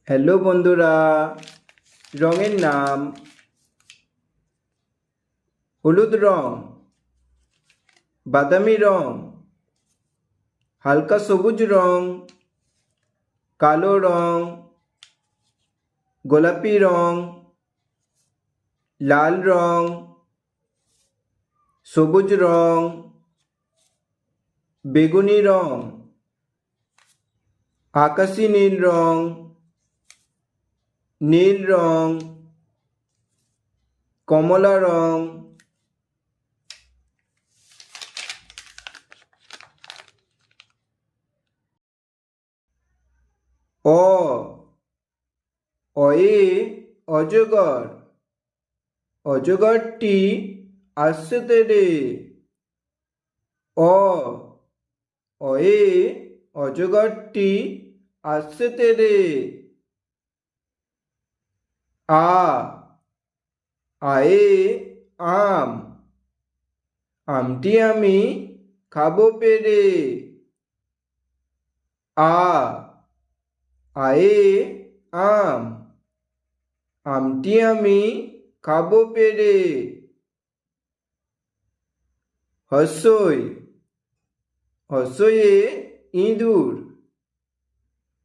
Hello বন্ধুরা, রঙের নাম হলুদ রং, বাদামি রং, হালকা সবুজ রং, কালো রং, গোলাপি রং, লাল রং, সবুজ রং, বেগুনি রং, আকাশি নীল রং, নীল রং, কমলা রং। অয়ে অজগর, অজগরটি আসছে তেরে। অয়ে অজগরটি আসছে তেরে। আয়ে আম, আমটি আমি খাবো পেরে। আয়ে আম, আমটি আমি খাবো পেরে। হর্ষই, হর্ষয়ে ইঁদুর,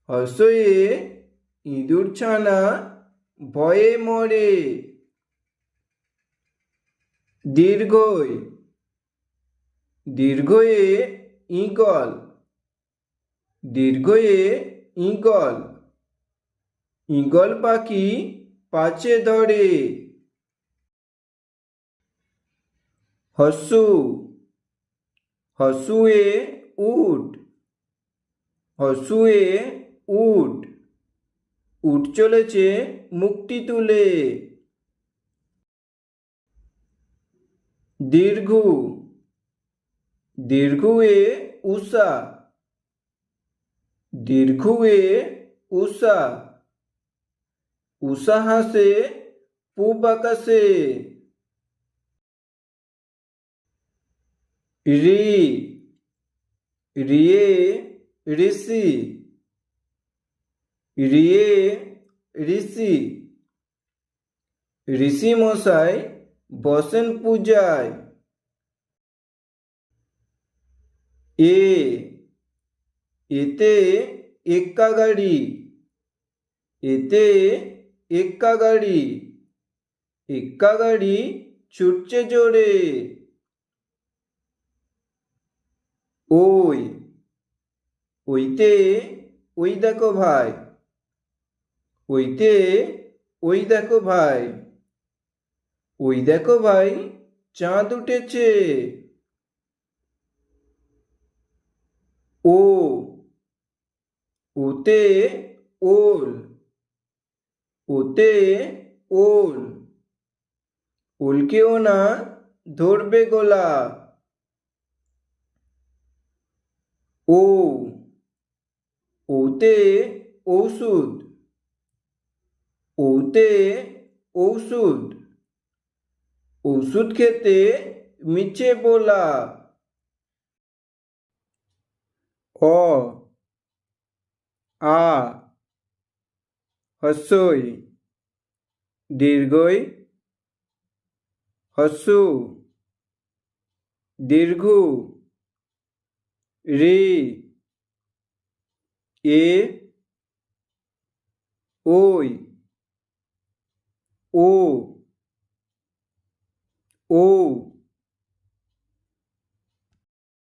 হর্ষয়ে ইঁদুর ছানা ভয়ে মরে। দীর্ঘই, দীর্ঘয়ে ঈগল, দীর্ঘয়ে ঈগল, ঈগল পাখি পাছে ধরে। হর্ষু, হর্ষুয়ে উট, হর্ষুয়ে উট, উট চলেছে মুখটি তুলে। দীর্ঘু, দীর্ঘুয়ে উষা, দীর্ঘুয়ে উষা, উষা হাসে পূব আকাশে। রি, রিয়ে ঋষি, রিয়ে ঋষি, ঋষি মশাই বসেন পূজায়। এতে এক্কা গাড়ি, এতে এক্কা গাড়ি, এক্কা গাড়ি ছুটছে জোরে। ওই, ওইতে ওই দেখো ভাই, ওইতে ওই দেখো ভাই, ওই দেখো ভাই চাঁদ উঠেছে। ও, ওতে ওল, ওতে ওল, ওলকেও না ধরবে গোলা। ও, ওতে ঔষধ, ওতে ঔষধ, ওষুধ খেতে মিছে বলা। অ, আ, হর্ষই, দীর্ঘই, হর্ষু, দীর্ঘু, রি, এ, ওই, ও, ও।